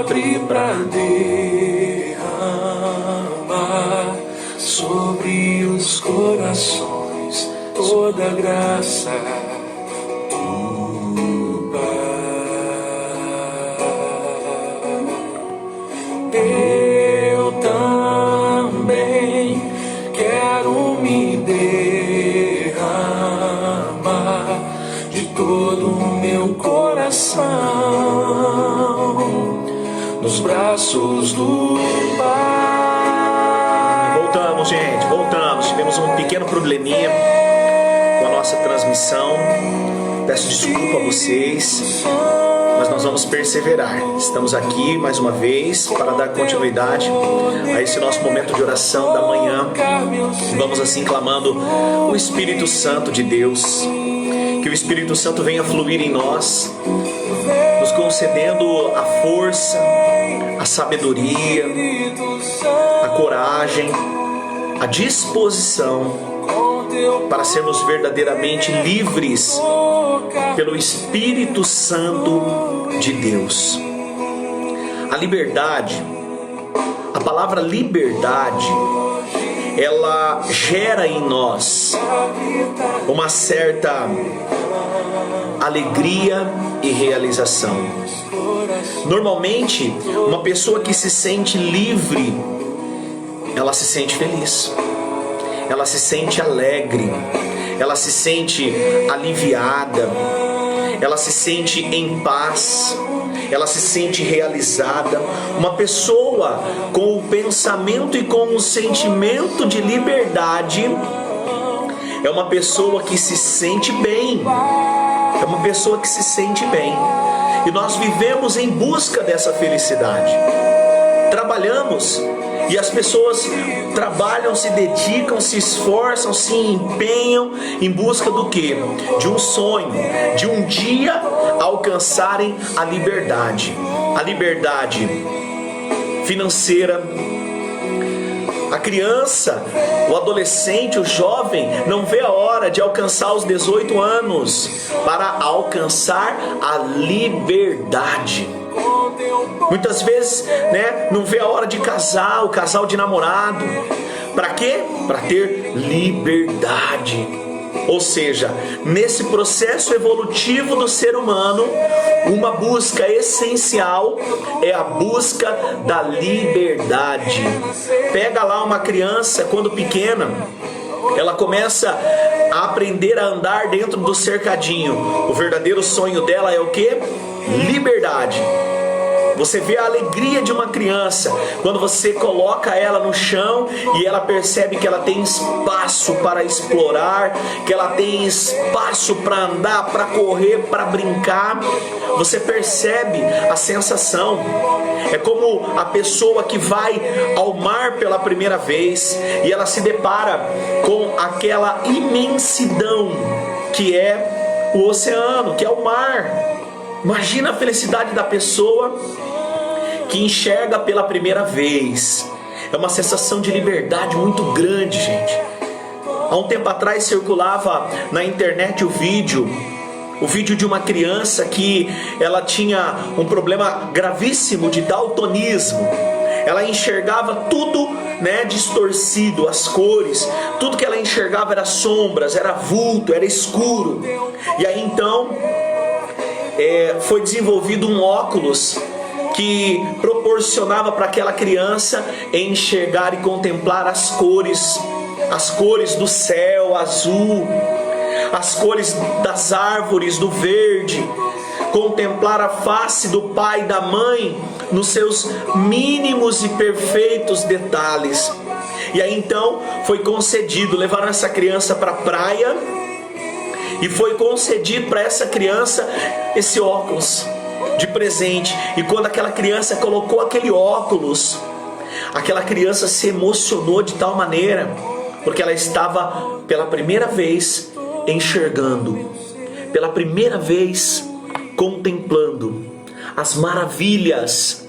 abre pra derramar sobre os corações toda graça. Eu também quero me derramar de todo o meu coração nos braços do Pai. Voltamos, gente, voltamos. Tivemos um pequeno probleminha com a nossa transmissão. Peço desculpa a vocês, mas nós vamos perseverar. Estamos aqui mais uma vez para dar continuidade a esse nosso momento de oração da manhã. Vamos assim clamando o Espírito Santo de Deus, que o Espírito Santo venha fluir em nós, nos concedendo a força, a sabedoria, a coragem, a disposição para sermos verdadeiramente livres pelo Espírito Santo de Deus. A liberdade, a palavra liberdade, ela gera em nós uma certa alegria e realização. Normalmente, uma pessoa que se sente livre, ela se sente feliz, ela se sente alegre, ela se sente aliviada, ela se sente em paz, ela se sente realizada. Uma pessoa com o pensamento e com o sentimento de liberdade é uma pessoa que se sente bem, é uma pessoa que se sente bem. E nós vivemos em busca dessa felicidade. Trabalhamos e as pessoas trabalham, se dedicam, se esforçam, se empenham em busca do quê? De um sonho, de um dia alcançarem a liberdade financeira. A criança, o adolescente, o jovem não vê a hora de alcançar os 18 anos para alcançar a liberdade. Muitas vezes, não vê a hora de casar, o casal de namorado. Para quê? Para ter liberdade. Ou seja, nesse processo evolutivo do ser humano, uma busca essencial é a busca da liberdade. Pega lá uma criança quando pequena, ela começa a aprender a andar dentro do cercadinho. O verdadeiro sonho dela é o quê? Liberdade. Você vê a alegria de uma criança quando você coloca ela no chão e ela percebe que ela tem espaço para explorar, que ela tem espaço para andar, para correr, para brincar. Você percebe a sensação. É como a pessoa que vai ao mar pela primeira vez e ela se depara com aquela imensidão que é o oceano, que é o mar. Imagina a felicidade da pessoa que enxerga pela primeira vez. É uma sensação de liberdade muito grande, gente. Há um tempo atrás circulava na internet o vídeo de uma criança que ela tinha um problema gravíssimo de daltonismo. Ela enxergava tudo, distorcido, as cores, tudo que ela enxergava era sombras, era vulto, era escuro. E aí então foi desenvolvido um óculos que proporcionava para aquela criança enxergar e contemplar as cores do céu azul, as cores das árvores, do verde, contemplar a face do pai e da mãe nos seus mínimos e perfeitos detalhes. E aí então foi concedido, levaram essa criança para a praia e foi concedido para essa criança esse óculos de presente. E quando aquela criança colocou aquele óculos, aquela criança se emocionou de tal maneira, porque ela estava pela primeira vez enxergando, pela primeira vez contemplando as maravilhas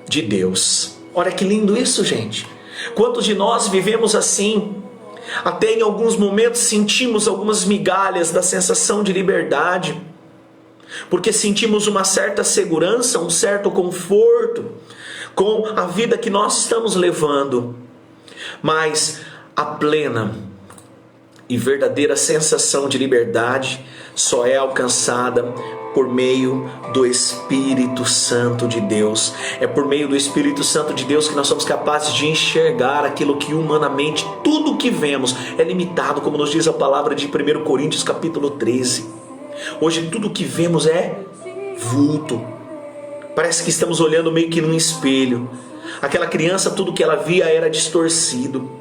de Deus. Olha que lindo isso, gente. Quantos de nós vivemos assim? Até em alguns momentos sentimos algumas migalhas da sensação de liberdade. porque sentimos uma certa segurança, um certo conforto com a vida que nós estamos levando. Mas a plena e verdadeira sensação de liberdade só é alcançada por meio do Espírito Santo de Deus. É por meio do Espírito Santo de Deus que nós somos capazes de enxergar aquilo que humanamente, tudo que vemos é limitado, como nos diz a palavra de 1 Coríntios capítulo 13. Hoje tudo que vemos é vulto. Parece que estamos olhando meio que num espelho. Aquela criança, tudo que ela via era distorcido.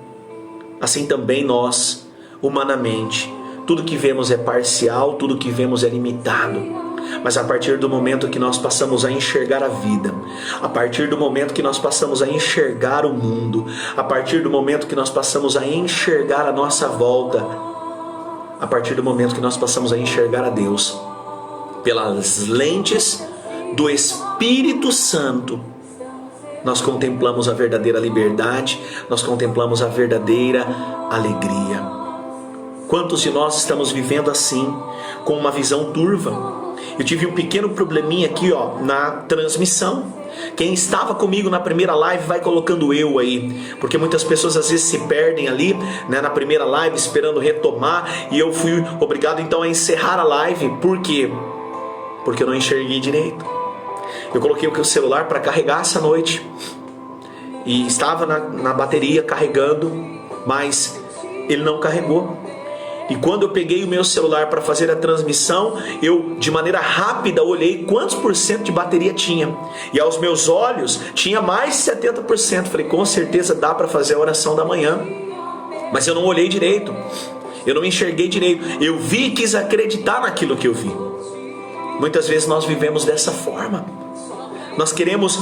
Assim também nós, humanamente, tudo que vemos é parcial, tudo que vemos é limitado. Mas a partir do momento que nós passamos a enxergar a vida, a partir do momento que nós passamos a enxergar o mundo, a partir do momento que nós passamos a enxergar a nossa volta, a partir do momento que nós passamos a enxergar a Deus pelas lentes do Espírito Santo, nós contemplamos a verdadeira liberdade, nós contemplamos a verdadeira alegria. Quantos de nós estamos vivendo assim, com uma visão turva? Eu tive um pequeno probleminha aqui, na transmissão. Quem estava comigo na primeira live vai colocando eu aí, porque muitas pessoas às vezes se perdem ali, né, na primeira live esperando retomar, e eu fui obrigado então a encerrar a live. Por quê? Porque eu não enxerguei direito. Eu coloquei o celular para carregar essa noite e estava na bateria carregando, mas ele não carregou. E quando eu peguei o meu celular para fazer a transmissão, eu de maneira rápida olhei quantos por cento de bateria tinha. E aos meus olhos tinha mais de 70%. Falei, com certeza dá para fazer a oração da manhã. Mas eu não olhei direito. Eu não enxerguei direito. Eu vi e quis acreditar naquilo que eu vi. Muitas vezes nós vivemos dessa forma. Nós queremos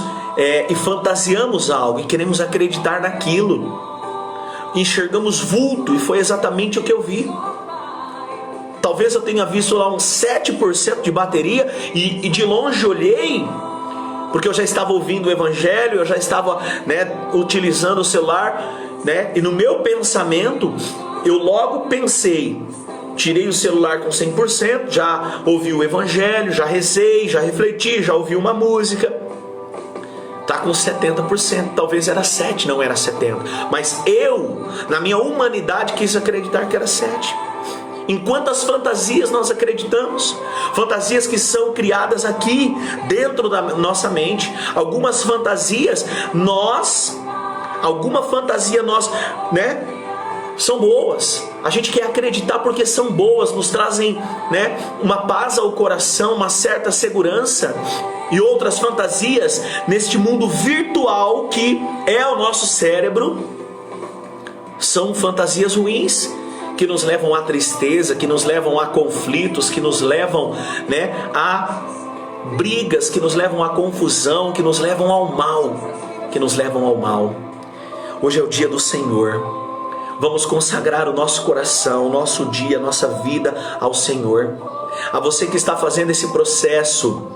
e fantasiamos algo e queremos acreditar naquilo. Enxergamos vulto e foi exatamente o que eu vi. Talvez eu tenha visto lá uns 7% de bateria e de longe olhei, porque eu já estava ouvindo o Evangelho, eu já estava, utilizando o celular, e no meu pensamento eu logo pensei, tirei o celular com 100%, já ouvi o Evangelho, já rezei, já refleti, já ouvi uma música. Está com 70%, talvez era 7%, não era 70%. Mas eu, na minha humanidade, quis acreditar que era 7%. Em quantas fantasias nós acreditamos? Fantasias que são criadas aqui, dentro da nossa mente. Algumas fantasias são boas. A gente quer acreditar porque são boas, nos trazem, uma paz ao coração, uma certa segurança. E outras fantasias neste mundo virtual que é o nosso cérebro são fantasias ruins, que nos levam à tristeza, que nos levam a conflitos, que nos levam, a brigas, que nos levam à confusão, que nos levam ao mal, Hoje é o dia do Senhor. Vamos consagrar o nosso coração, o nosso dia, a nossa vida ao Senhor. A você que está fazendo esse processo,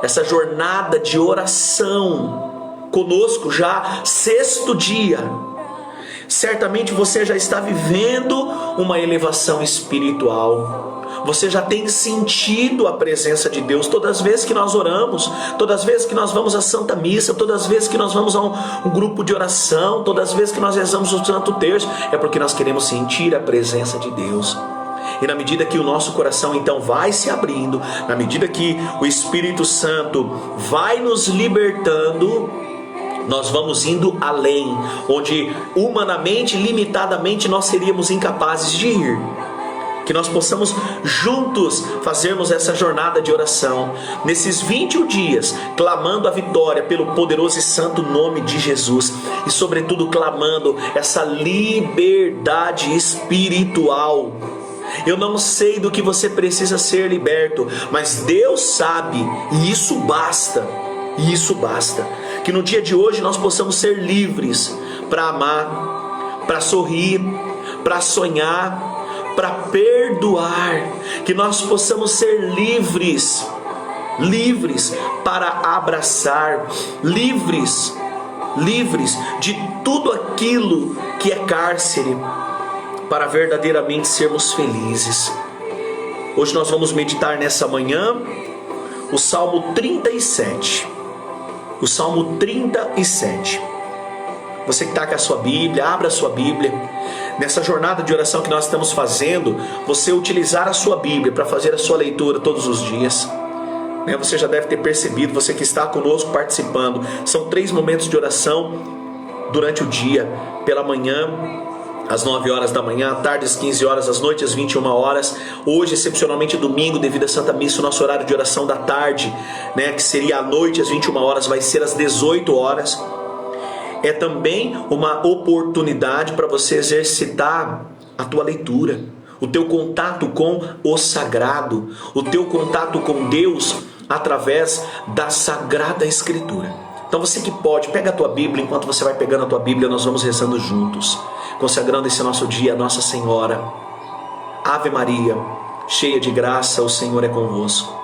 essa jornada de oração conosco já 6º dia, certamente você já está vivendo uma elevação espiritual. Você já tem sentido a presença de Deus todas as vezes que nós oramos, todas as vezes que nós vamos à Santa Missa, todas as vezes que nós vamos a um grupo de oração, todas as vezes que nós rezamos o Santo Terço, é porque nós queremos sentir a presença de Deus. E na medida que o nosso coração então vai se abrindo, na medida que o Espírito Santo vai nos libertando, nós vamos indo além, onde humanamente, limitadamente, nós seríamos incapazes de ir. Que nós possamos juntos fazermos essa jornada de oração, nesses 21 dias, clamando a vitória pelo poderoso e santo nome de Jesus, e sobretudo clamando essa liberdade espiritual. Eu não sei do que você precisa ser liberto, mas Deus sabe, e isso basta. Que no dia de hoje nós possamos ser livres para amar, para sorrir, para sonhar, para perdoar. Que nós possamos ser livres para abraçar, livres de tudo aquilo que é cárcere, para verdadeiramente sermos felizes. Hoje nós vamos meditar nessa manhã o Salmo 37. O Salmo 37. Você que está com a sua Bíblia, abra a sua Bíblia. Nessa jornada de oração que nós estamos fazendo, você utilizar a sua Bíblia para fazer a sua leitura todos os dias. Você já deve ter percebido, você que está conosco participando, são 3 momentos de oração durante o dia. Pela manhã, às 9 horas da manhã, à tarde às 15 horas, à noite às 21 horas. Hoje, excepcionalmente domingo, devido à Santa Missa, o nosso horário de oração da tarde, que seria à noite às 21 horas, vai ser às 18 horas. É também uma oportunidade para você exercitar a tua leitura, o teu contato com o sagrado, o teu contato com Deus através da Sagrada Escritura. Então você que pode, pega a tua Bíblia. Enquanto você vai pegando a tua Bíblia, nós vamos rezando juntos, consagrando esse nosso dia a Nossa Senhora. Ave Maria, cheia de graça, o Senhor é convosco.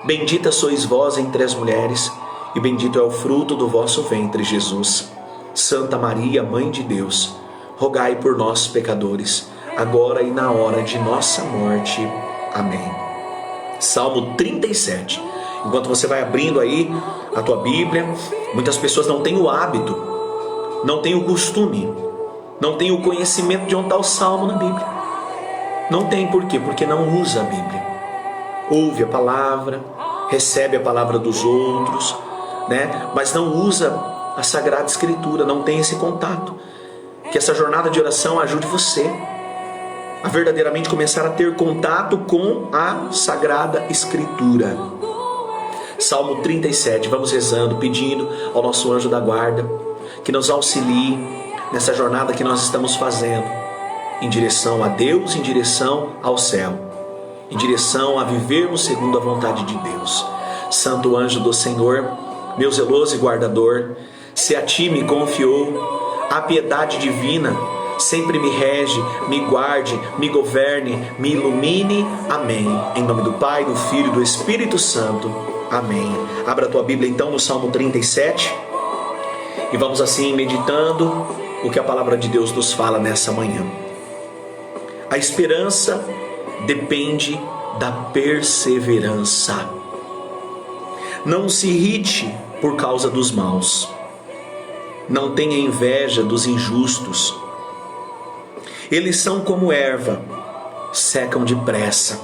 Bendita sois vós entre as mulheres, e bendito é o fruto do vosso ventre, Jesus. Santa Maria, Mãe de Deus, rogai por nós, pecadores, agora e na hora de nossa morte. Amém. Salmo 37. Enquanto você vai abrindo aí a tua Bíblia, muitas pessoas não têm o hábito, não têm o costume, não têm o conhecimento de onde está o Salmo na Bíblia. Não tem. Por quê? Porque não usa a Bíblia. Ouve a palavra, recebe a palavra dos outros, mas não usa a Sagrada Escritura, não tem esse contato. Que essa jornada de oração ajude você a verdadeiramente começar a ter contato com a Sagrada Escritura. Salmo 37, vamos rezando, pedindo ao nosso anjo da guarda que nos auxilie nessa jornada que nós estamos fazendo, em direção a Deus, em direção ao céu, em direção a vivermos segundo a vontade de Deus. Santo anjo do Senhor, meu zeloso e guardador, se a ti me confiou a piedade divina, sempre me rege, me guarde, me governe, me ilumine. Amém. Em nome do Pai, do Filho e do Espírito Santo. Amém. Abra a tua Bíblia então no Salmo 37 e vamos assim meditando o que a palavra de Deus nos fala nessa manhã. A esperança depende da perseverança. Não se irrite por causa dos maus. Não tenha inveja dos injustos. Eles são como erva, secam depressa,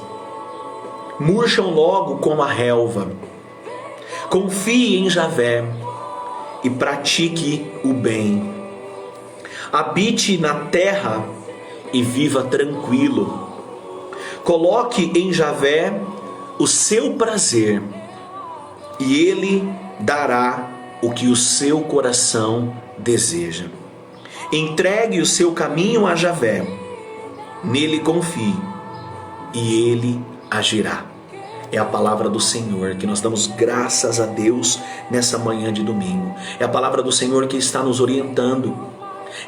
murcham logo como a relva. Confie em Javé e pratique o bem. Habite na terra e viva tranquilo. Coloque em Javé o seu prazer e ele dará o que o seu coração deseja. Entregue o seu caminho a Javé, nele confie e ele agirá. É a palavra do Senhor, que nós damos graças a Deus nessa manhã de domingo. É a palavra do Senhor que está nos orientando.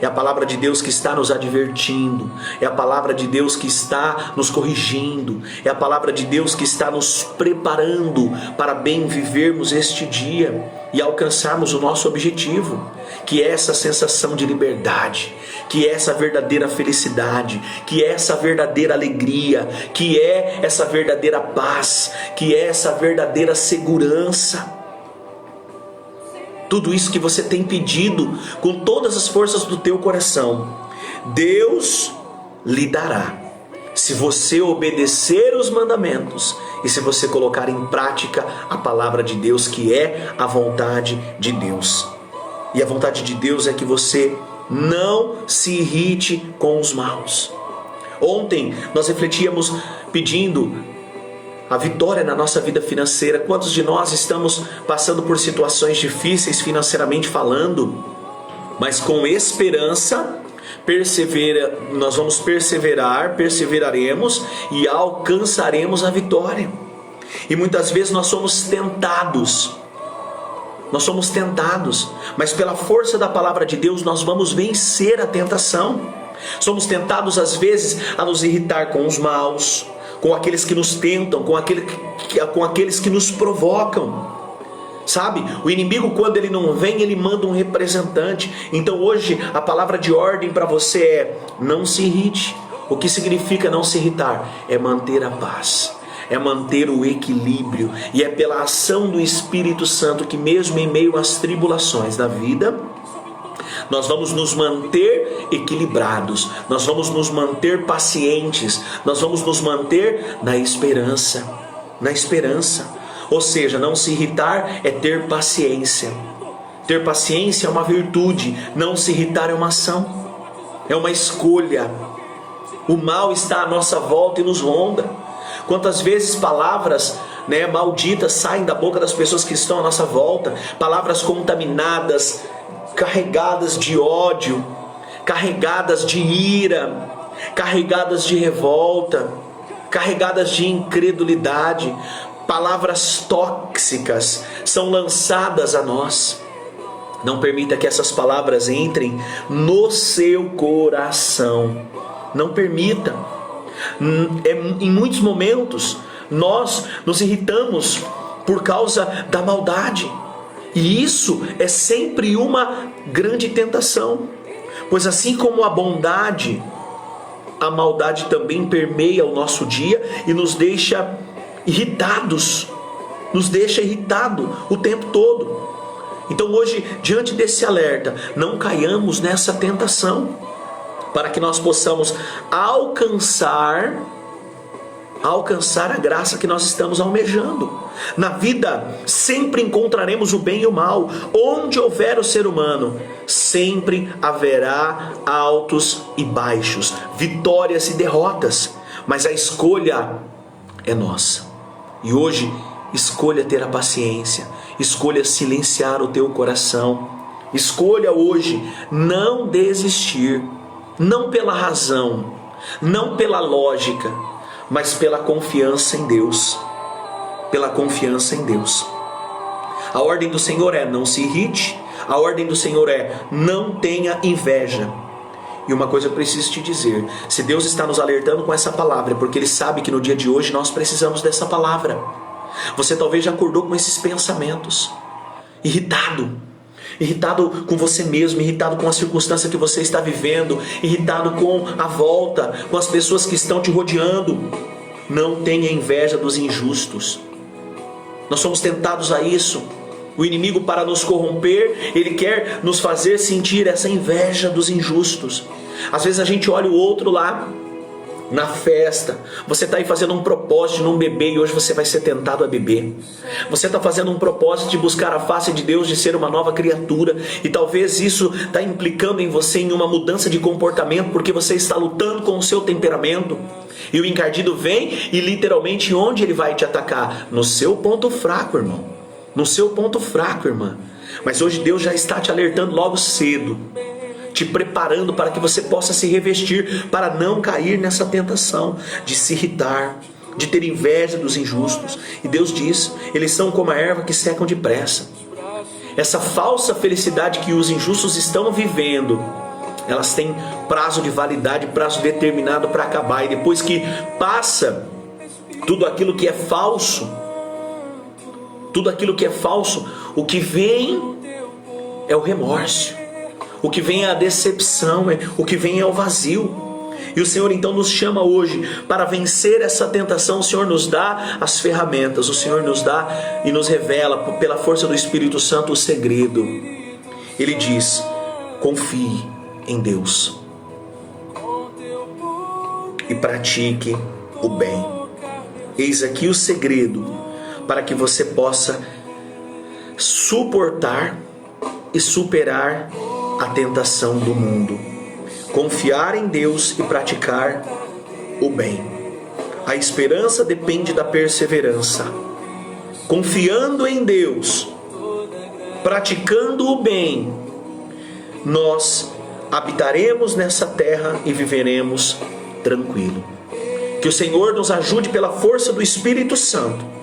É a palavra de Deus que está nos advertindo. É a palavra de Deus que está nos corrigindo. É a palavra de Deus que está nos preparando para bem vivermos este dia e alcançarmos o nosso objetivo, que é essa sensação de liberdade, que é essa verdadeira felicidade, que é essa verdadeira alegria, que é essa verdadeira paz, que é essa verdadeira segurança. Tudo isso que você tem pedido com todas as forças do teu coração, Deus lhe dará, se você obedecer os mandamentos e se você colocar em prática a palavra de Deus, que é a vontade de Deus. E a vontade de Deus é que você não se irrite com os maus. Ontem nós refletíamos pedindo a vitória na nossa vida financeira. Quantos de nós estamos passando por situações difíceis financeiramente falando, mas com esperança, nós vamos perseveraremos e alcançaremos a vitória. E muitas vezes nós somos tentados, mas pela força da palavra de Deus nós vamos vencer a tentação. Somos tentados às vezes a nos irritar com os maus, com aqueles que nos tentam, com aqueles que nos provocam. Sabe, o inimigo, quando ele não vem, ele manda um representante. Então hoje a palavra de ordem para você é: não se irrite. O que significa não se irritar? É manter a paz, é manter o equilíbrio. E é pela ação do Espírito Santo que, mesmo em meio às tribulações da vida, nós vamos nos manter equilibrados, nós vamos nos manter pacientes, nós vamos nos manter na esperança. Na esperança. Ou seja, não se irritar é ter paciência. Ter paciência é uma virtude, não se irritar é uma ação, é uma escolha. O mal está à nossa volta e nos ronda. Quantas vezes palavras malditas saem da boca das pessoas que estão à nossa volta, palavras contaminadas, carregadas de ódio, carregadas de ira, carregadas de revolta, carregadas de incredulidade, palavras tóxicas são lançadas a nós. Não permita que essas palavras entrem no seu coração. Não permita. Em muitos momentos nós nos irritamos por causa da maldade. E isso é sempre uma grande tentação. Pois assim como a bondade, a maldade também permeia o nosso dia e nos deixa irritados. Nos deixa irritado o tempo todo. Então hoje, diante desse alerta, não caiamos nessa tentação, para que nós possamos alcançar a graça que nós estamos almejando. Na vida sempre encontraremos o bem e o mal. Onde houver o ser humano, sempre haverá altos e baixos, vitórias e derrotas, mas a escolha é nossa. E hoje, escolha ter a paciência, escolha silenciar o teu coração, escolha hoje não desistir, não pela razão, não pela lógica, mas pela confiança em Deus. Pela confiança em Deus. A ordem do Senhor é: não se irrite. A ordem do Senhor é: não tenha inveja. E uma coisa eu preciso te dizer: se Deus está nos alertando com essa palavra, é porque Ele sabe que no dia de hoje nós precisamos dessa palavra. Você talvez já acordou com esses pensamentos, irritado com você mesmo, irritado com a circunstância que você está vivendo, irritado com a volta, com as pessoas que estão te rodeando. Não tenha inveja dos injustos. Nós somos tentados a isso. O inimigo, para nos corromper, ele quer nos fazer sentir essa inveja dos injustos. Às vezes a gente olha o outro lá na festa, você está aí fazendo um propósito de não beber e hoje você vai ser tentado a beber. Você está fazendo um propósito de buscar a face de Deus, de ser uma nova criatura, e talvez isso está implicando em você em uma mudança de comportamento, porque você está lutando com o seu temperamento. E o encardido vem e literalmente onde ele vai te atacar? No seu ponto fraco, irmão. No seu ponto fraco, irmã. Mas hoje Deus já está te alertando logo cedo, te preparando para que você possa se revestir, para não cair nessa tentação de se irritar, de ter inveja dos injustos. E Deus diz: eles são como a erva que secam depressa. Essa falsa felicidade que os injustos estão vivendo, elas têm prazo de validade, prazo determinado para acabar. E depois que passa tudo aquilo que é falso, o que vem é o remorso. O que vem é a decepção, o que vem é o vazio. E o Senhor então nos chama hoje para vencer essa tentação. O Senhor nos dá as ferramentas, o Senhor nos dá e nos revela pela força do Espírito Santo o segredo. Ele diz: confie em Deus e pratique o bem. Eis aqui o segredo para que você possa suportar e superar a tentação do mundo. Confiar em Deus e praticar o bem. A esperança depende da perseverança. Confiando em Deus, praticando o bem, nós habitaremos nessa terra e viveremos tranquilo. Que o Senhor nos ajude pela força do Espírito Santo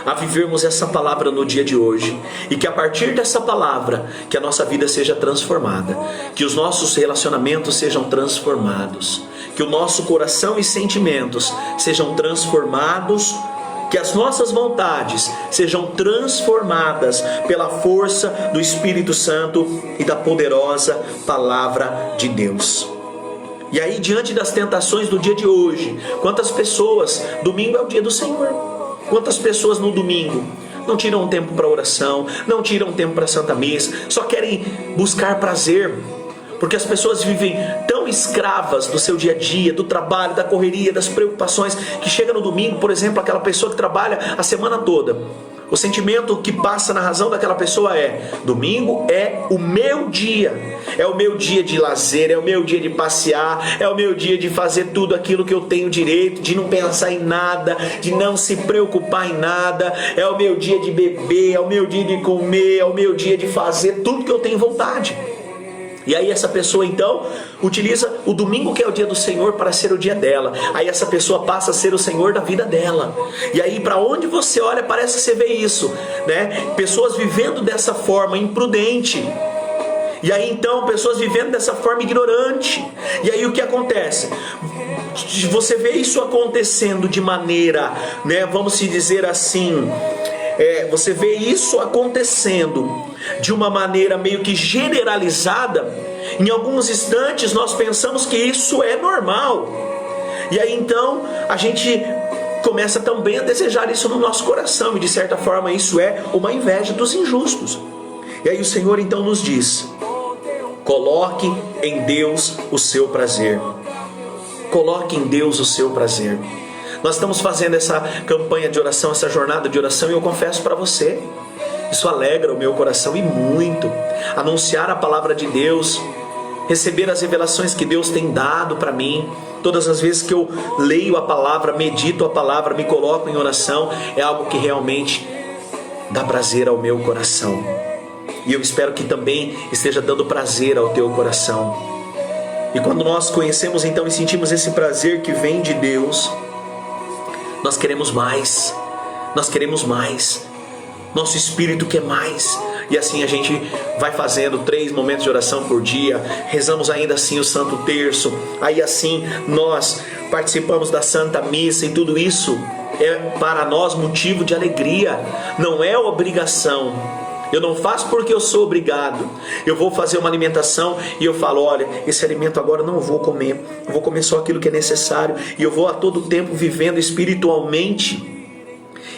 a vivermos essa palavra no dia de hoje, e que a partir dessa palavra, que a nossa vida seja transformada, que os nossos relacionamentos sejam transformados, que o nosso coração e sentimentos sejam transformados, que as nossas vontades sejam transformadas pela força do Espírito Santo e da poderosa palavra de Deus. E aí, diante das tentações do dia de hoje, quantas pessoas, domingo é o dia do Senhor, quantas pessoas no domingo não tiram um tempo para oração, não tiram um tempo para Santa Missa, só querem buscar prazer, porque as pessoas vivem tão escravas do seu dia a dia, do trabalho, da correria, das preocupações, que chega no domingo, por exemplo, aquela pessoa que trabalha a semana toda, o sentimento que passa na razão daquela pessoa é: domingo é o meu dia, é o meu dia de lazer, é o meu dia de passear, é o meu dia de fazer tudo aquilo que eu tenho direito, de não pensar em nada, de não se preocupar em nada, é o meu dia de beber, é o meu dia de comer, é o meu dia de fazer tudo que eu tenho vontade. E aí essa pessoa então utiliza o domingo, que é o dia do Senhor, para ser o dia dela. Aí essa pessoa passa a ser o Senhor da vida dela. E aí para onde você olha parece que você vê isso, né? Pessoas vivendo dessa forma imprudente. E aí então pessoas vivendo dessa forma ignorante. E aí o que acontece? Você vê isso acontecendo de maneira, né, vamos se dizer assim, você vê isso acontecendo de uma maneira meio que generalizada. Em alguns instantes nós pensamos que isso é normal. E aí então a gente começa também a desejar isso no nosso coração. E de certa forma isso é uma inveja dos injustos. E aí o Senhor então nos diz: coloque em Deus o seu prazer. Coloque em Deus o seu prazer. Nós estamos fazendo essa campanha de oração, essa jornada de oração, e eu confesso para você, isso alegra o meu coração e muito. Anunciar a palavra de Deus, receber as revelações que Deus tem dado para mim, todas as vezes que eu leio a palavra, medito a palavra, me coloco em oração, é algo que realmente dá prazer ao meu coração. E eu espero que também esteja dando prazer ao teu coração. E quando nós conhecemos então e sentimos esse prazer que vem de Deus, nós queremos mais, nós queremos mais, nosso espírito quer mais. E assim a gente vai fazendo 3 momentos de oração por dia, rezamos ainda assim o Santo Terço, aí assim nós participamos da Santa Missa, e tudo isso é para nós motivo de alegria, não é obrigação. Eu não faço porque eu sou obrigado. Eu vou fazer uma alimentação e eu falo: olha, esse alimento agora eu não vou comer, eu vou comer só aquilo que é necessário. E eu vou a todo tempo vivendo espiritualmente.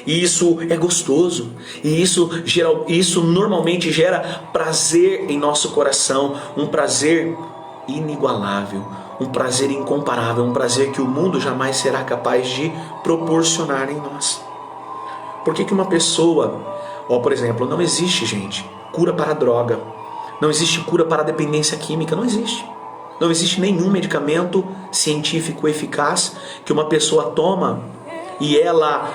E isso é gostoso. E isso normalmente gera prazer em nosso coração. Um prazer inigualável, um prazer incomparável, um prazer que o mundo jamais será capaz de proporcionar em nós. Por que uma pessoa... por exemplo, não existe, gente, cura para a droga. Não existe cura para a dependência química. Não existe. Não existe nenhum medicamento científico eficaz que uma pessoa toma e ela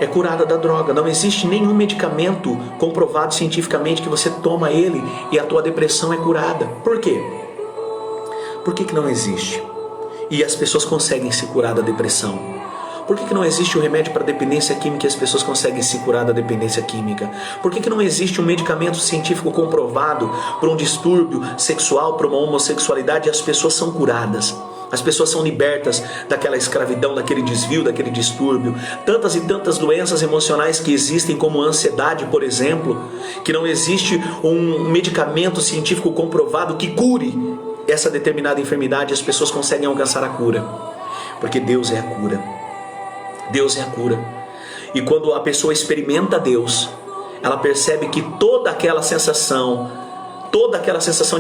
é curada da droga. Não existe nenhum medicamento comprovado cientificamente que você toma ele e a tua depressão é curada. Por quê? Por que não existe? E as pessoas conseguem se curar da depressão? Por que não existe o remédio para dependência química e as pessoas conseguem se curar da dependência química? Por que não existe um medicamento científico comprovado para um distúrbio sexual, para uma homossexualidade, e as pessoas são curadas? As pessoas são libertas daquela escravidão, daquele desvio, daquele distúrbio. Tantas e tantas doenças emocionais que existem, como a ansiedade, por exemplo, que não existe um medicamento científico comprovado que cure essa determinada enfermidade, e as pessoas conseguem alcançar a cura. Porque Deus é a cura. Deus é a cura. E quando a pessoa experimenta Deus, ela percebe que toda aquela sensação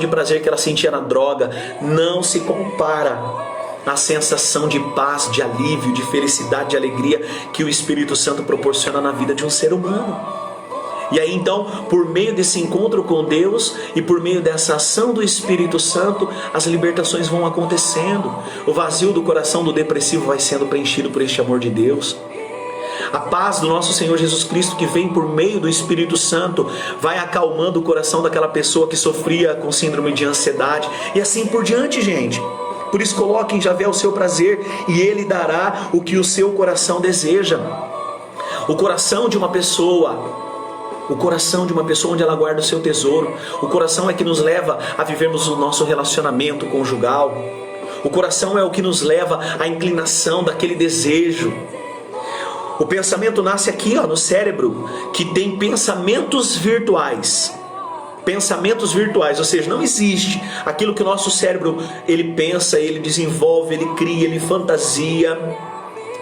de prazer que ela sentia na droga não se compara à sensação de paz, de alívio, de felicidade, de alegria que o Espírito Santo proporciona na vida de um ser humano. E aí então, por meio desse encontro com Deus e por meio dessa ação do Espírito Santo, as libertações vão acontecendo. O vazio do coração do depressivo vai sendo preenchido por este amor de Deus. A paz do nosso Senhor Jesus Cristo, que vem por meio do Espírito Santo, vai acalmando o coração daquela pessoa que sofria com síndrome de ansiedade. E assim por diante, gente. Por isso coloque em Javé o seu prazer e Ele dará o que o seu coração deseja. O coração de uma pessoa onde ela guarda o seu tesouro. O coração é que nos leva a vivermos o nosso relacionamento conjugal. O coração é o que nos leva à inclinação daquele desejo. O pensamento nasce aqui, no cérebro, que tem pensamentos virtuais. pensamentos virtuais, ou seja, não existe aquilo que o nosso cérebro ele pensa, ele desenvolve, ele cria, ele fantasia,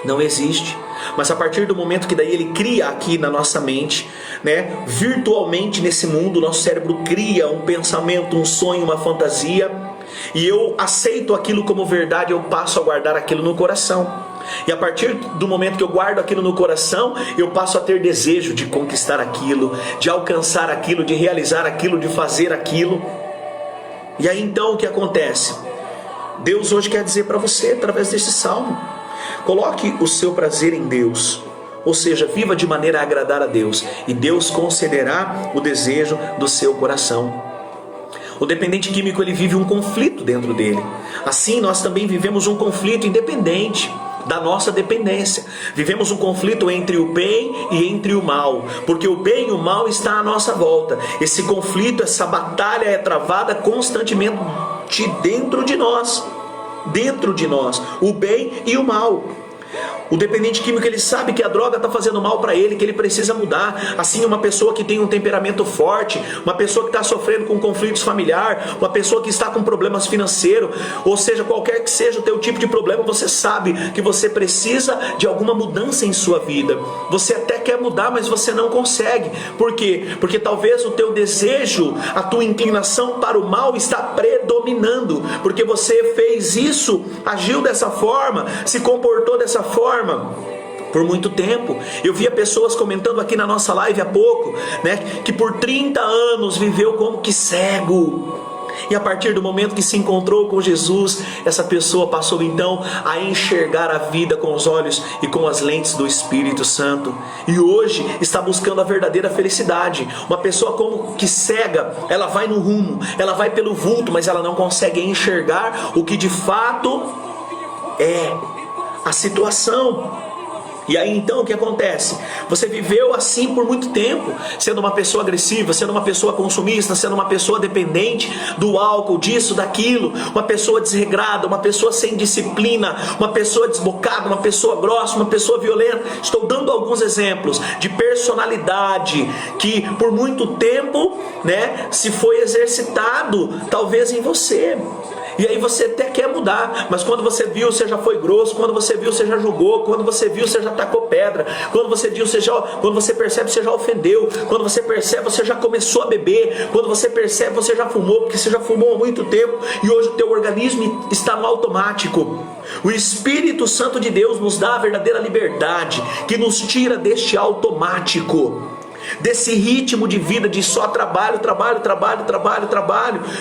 não existe. Mas a partir do momento que daí ele cria aqui na nossa mente, né, virtualmente nesse mundo, nosso cérebro cria um pensamento, um sonho, uma fantasia, e eu aceito aquilo como verdade, eu passo a guardar aquilo no coração. E a partir do momento que eu guardo aquilo no coração, eu passo a ter desejo de conquistar aquilo, de alcançar aquilo, de realizar aquilo, de fazer aquilo. E aí então o que acontece? Deus hoje quer dizer para você, através desse salmo, coloque o seu prazer em Deus, ou seja, viva de maneira a agradar a Deus, e Deus concederá o desejo do seu coração. O dependente químico ele vive um conflito dentro dele. Assim nós também vivemos um conflito independente da nossa dependência. Vivemos um conflito entre o bem e entre o mal, porque o bem e o mal está à nossa volta. Esse conflito, essa batalha é travada constantemente dentro de nós, o bem e o mal. O dependente químico ele sabe que a droga está fazendo mal para ele, que ele precisa mudar. Assim, uma pessoa que tem um temperamento forte, uma pessoa que está sofrendo com conflitos familiares, uma pessoa que está com problemas financeiros, ou seja, qualquer que seja o teu tipo de problema, você sabe que você precisa de alguma mudança em sua vida. Você até quer mudar, mas você não consegue. Por quê? Porque talvez o teu desejo, a tua inclinação para o mal está predominando, porque você fez isso, agiu dessa forma, se comportou dessa forma por muito tempo. Eu via pessoas comentando aqui na nossa live há pouco, né, que por 30 anos viveu como que cego. E a partir do momento que se encontrou com Jesus, essa pessoa passou então a enxergar a vida com os olhos e com as lentes do Espírito Santo. E hoje está buscando a verdadeira felicidade. Uma pessoa como que cega, ela vai no rumo, ela vai pelo vulto, mas ela não consegue enxergar o que de fato é a situação. E aí então o que acontece? Você viveu assim por muito tempo, sendo uma pessoa agressiva, sendo uma pessoa consumista, sendo uma pessoa dependente do álcool, disso, daquilo, uma pessoa desregrada, uma pessoa sem disciplina, uma pessoa desbocada, uma pessoa grossa, uma pessoa violenta. Estou dando alguns exemplos de personalidade que por muito tempo, né, se foi exercitado talvez em você. E aí você até quer mudar, mas quando você viu, você já foi grosso, quando você viu, você já julgou, quando você viu, você já tacou pedra, quando você viu, quando você percebe, você já ofendeu, quando você percebe, você já começou a beber, quando você percebe, você já fumou, porque você já fumou há muito tempo e hoje o teu organismo está no automático. O Espírito Santo de Deus nos dá a verdadeira liberdade, que nos tira deste automático, desse ritmo de vida de só trabalho,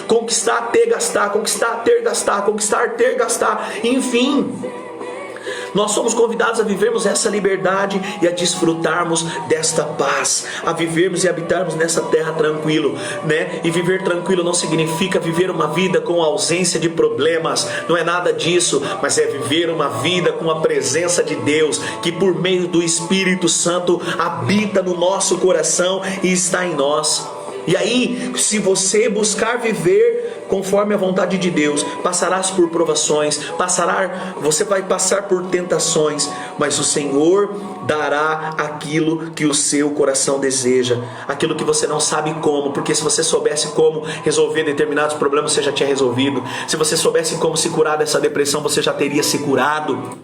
conquistar, ter, gastar, conquistar, ter, gastar, conquistar, ter, gastar, enfim. Nós somos convidados a vivermos essa liberdade e a desfrutarmos desta paz, a vivermos e habitarmos nessa terra tranquilo, né? E viver tranquilo não significa viver uma vida com ausência de problemas, não é nada disso, mas é viver uma vida com a presença de Deus, que por meio do Espírito Santo habita no nosso coração e está em nós. E aí, se você buscar viver conforme a vontade de Deus, passarás por provações, você vai passar por tentações, mas o Senhor dará aquilo que o seu coração deseja, aquilo que você não sabe como, porque se você soubesse como resolver determinados problemas, você já tinha resolvido. Se você soubesse como se curar dessa depressão, você já teria se curado.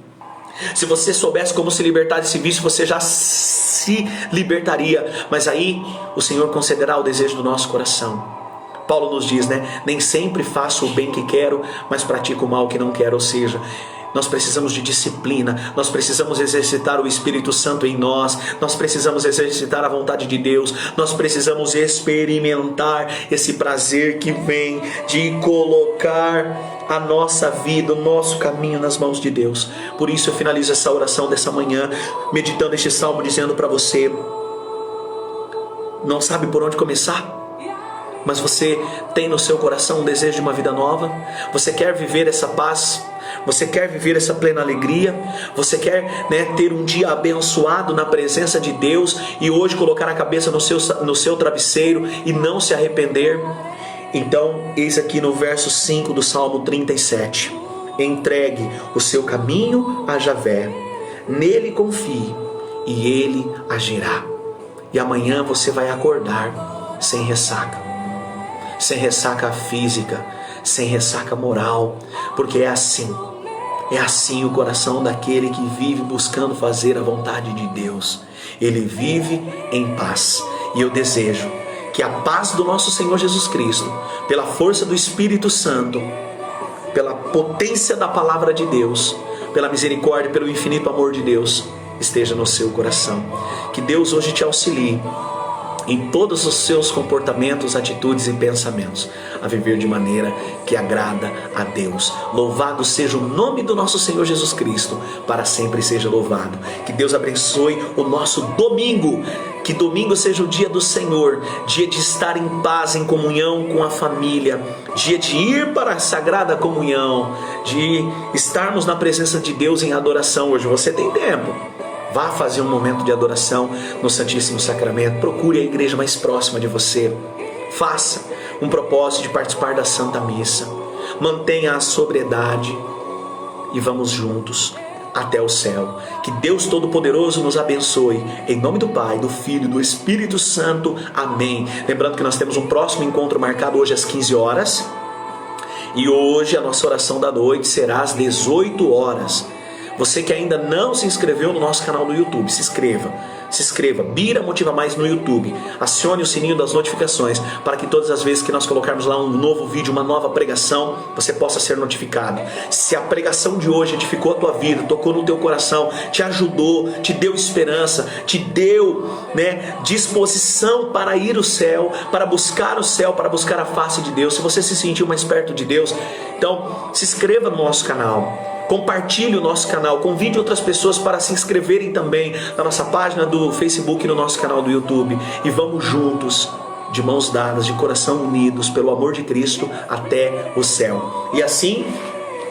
Se você soubesse como se libertar desse vício, você já se libertaria. Mas aí o Senhor concederá o desejo do nosso coração. Paulo nos diz, né? Nem sempre faço o bem que quero, mas pratico o mal que não quero. Ou seja, nós precisamos de disciplina, nós precisamos exercitar o Espírito Santo em nós, nós precisamos exercitar a vontade de Deus, nós precisamos experimentar esse prazer que vem de colocar a nossa vida, o nosso caminho nas mãos de Deus. Por isso eu finalizo essa oração dessa manhã, meditando este salmo, dizendo para você: não sabe por onde começar? Mas você tem no seu coração um desejo de uma vida nova? Você quer viver essa paz? Você quer viver essa plena alegria? Você quer, né, ter um dia abençoado na presença de Deus e hoje colocar a cabeça no seu travesseiro e não se arrepender? Então, eis aqui no verso 5 do Salmo 37. Entregue o seu caminho a Javé, nele confie e ele agirá. E amanhã você vai acordar sem ressaca. sem ressaca física, sem ressaca moral, porque é assim o coração daquele que vive buscando fazer a vontade de Deus. Ele vive em paz. E eu desejo que a paz do nosso Senhor Jesus Cristo, pela força do Espírito Santo, pela potência da palavra de Deus, pela misericórdia, pelo infinito amor de Deus, esteja no seu coração. Que Deus hoje te auxilie em todos os seus comportamentos, atitudes e pensamentos, a viver de maneira que agrada a Deus. Louvado seja o nome do nosso Senhor Jesus Cristo, para sempre seja louvado. Que Deus abençoe o nosso domingo. Que domingo seja o dia do Senhor, dia de estar em paz, em comunhão com a família, dia de ir para a sagrada comunhão, de estarmos na presença de Deus em adoração. Hoje você tem tempo. Vá fazer um momento de adoração no Santíssimo Sacramento. Procure a igreja mais próxima de você. Faça um propósito de participar da Santa Missa. Mantenha a sobriedade e vamos juntos até o céu. Que Deus Todo-Poderoso nos abençoe. Em nome do Pai, do Filho e do Espírito Santo. Amém. Lembrando que nós temos um próximo encontro marcado hoje às 15 horas. E hoje a nossa oração da noite será às 18 horas. Você que ainda não se inscreveu no nosso canal do YouTube, se inscreva, Bira Motiva Mais no YouTube, acione o sininho das notificações, para que todas as vezes que nós colocarmos lá um novo vídeo, uma nova pregação, você possa ser notificado. Se a pregação de hoje edificou a tua vida, tocou no teu coração, te ajudou, te deu esperança, te deu disposição para ir ao céu, para buscar o céu, para buscar a face de Deus, se você se sentiu mais perto de Deus, então se inscreva no nosso canal. Compartilhe o nosso canal, convide outras pessoas para se inscreverem também na nossa página do Facebook e no nosso canal do YouTube. E vamos juntos, de mãos dadas, de coração unidos, pelo amor de Cristo, até o céu. E assim,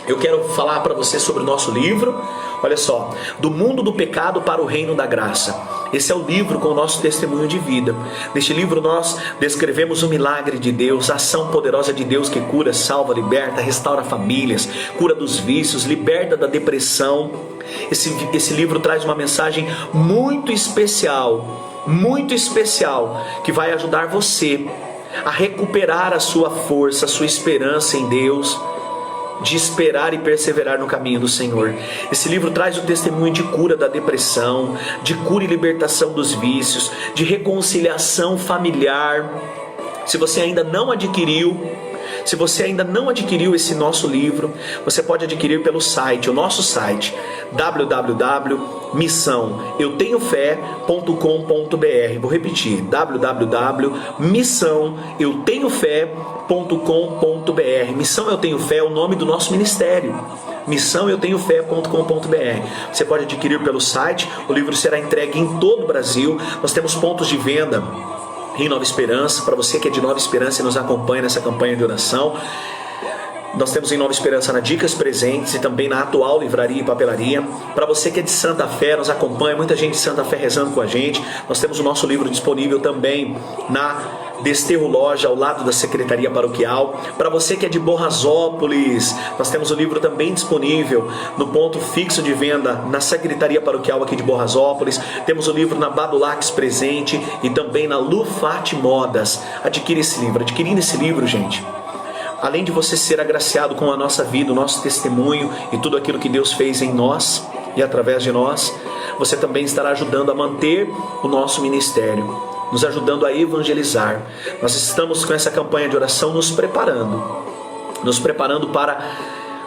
eu quero falar para você sobre o nosso livro. Olha só, Do Mundo do Pecado para o Reino da Graça. Esse é o livro com o nosso testemunho de vida. Neste livro nós descrevemos o milagre de Deus, a ação poderosa de Deus que cura, salva, liberta, restaura famílias, cura dos vícios, liberta da depressão. Esse livro traz uma mensagem muito especial, que vai ajudar você a recuperar a sua força, a sua esperança em Deus, de esperar e perseverar no caminho do Senhor. Esse livro traz o testemunho de cura da depressão, de cura e libertação dos vícios, de reconciliação familiar. Se você ainda não adquiriu esse nosso livro, você pode adquirir pelo site, o nosso site, www.missãoeutenhofé.com.br. Vou repetir, www.missãoeutenhofé.com.br. Missão Eu Tenho Fé é o nome do nosso ministério. missãoeutenhofé.com.br. Você pode adquirir pelo site, o livro será entregue em todo o Brasil. Nós temos pontos de venda em Nova Esperança, para você que é de Nova Esperança e nos acompanha nessa campanha de oração. Nós temos em Nova Esperança na Dicas Presentes e também na Atual Livraria e Papelaria. Para você que é de Santa Fé, nos acompanha, muita gente de Santa Fé rezando com a gente. Nós temos o nosso livro disponível também na Desterro Loja, ao lado da Secretaria Paroquial. Para você que é de Borrazópolis, nós temos o livro também disponível no ponto fixo de venda na Secretaria Paroquial aqui de Borrazópolis. Temos o livro na Badulax Presente e também na Lufat Modas. Adquirindo esse livro, gente, além de você ser agraciado com a nossa vida, o nosso testemunho e tudo aquilo que Deus fez em nós e através de nós, você também estará ajudando a manter o nosso ministério, nos ajudando a evangelizar. Nós estamos com essa campanha de oração nos preparando para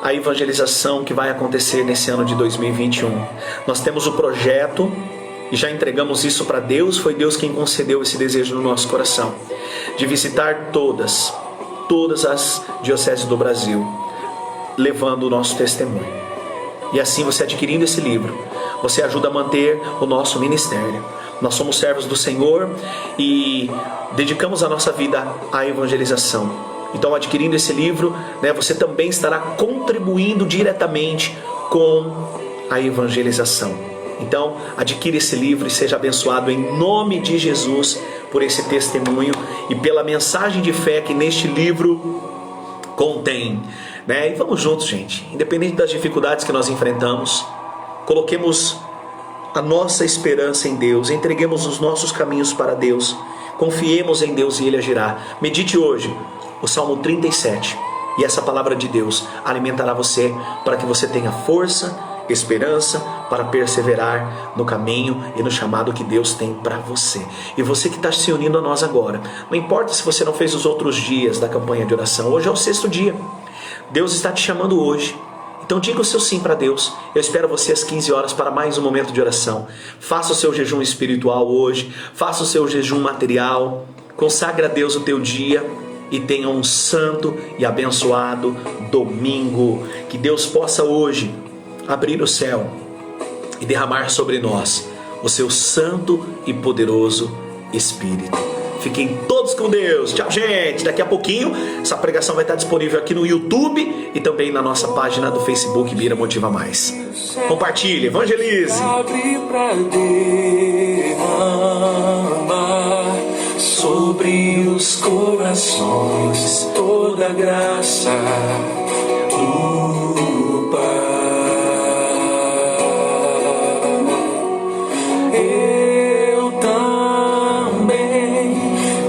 a evangelização que vai acontecer nesse ano de 2021. Nós temos o projeto e já entregamos isso para Deus. Foi Deus quem concedeu esse desejo no nosso coração, de visitar todas as dioceses do Brasil, levando o nosso testemunho. E assim, você adquirindo esse livro, você ajuda a manter o nosso ministério. Nós somos servos do Senhor e dedicamos a nossa vida à evangelização. Então, adquirindo esse livro, você também estará contribuindo diretamente com a evangelização. Então, adquira esse livro e seja abençoado em nome de Jesus por esse testemunho e pela mensagem de fé que neste livro contém. E vamos juntos, gente. Independente das dificuldades que nós enfrentamos, coloquemos a nossa esperança em Deus, entreguemos os nossos caminhos para Deus, confiemos em Deus e Ele agirá. Medite hoje o Salmo 37. E essa palavra de Deus alimentará você para que você tenha força, esperança para perseverar no caminho e no chamado que Deus tem para você. E você que está se unindo a nós agora, não importa se você não fez os outros dias da campanha de oração, hoje é o 6º dia. Deus está te chamando hoje. Então diga o seu sim para Deus. Eu espero você às 15 horas para mais um momento de oração. Faça o seu jejum espiritual hoje, faça o seu jejum material, consagre a Deus o teu dia e tenha um santo e abençoado domingo. Que Deus possa hoje abrir o céu e derramar sobre nós o seu santo e poderoso Espírito. Fiquem todos com Deus. Tchau, gente. Daqui a pouquinho essa pregação vai estar disponível aqui no YouTube e também na nossa página do Facebook Bira Motiva Mais. Compartilhe, evangelize. Abre pra derramar sobre os corações toda a graça do Pai. Eu também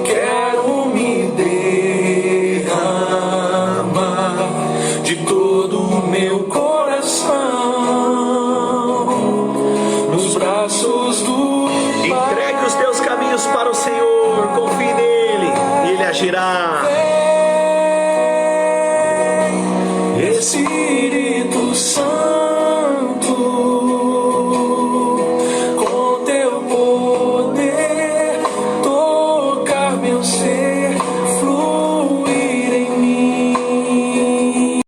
quero me derramar de todo o meu coração nos braços do Pai. Entregue os teus caminhos para o Senhor, confie nele e ele agirá.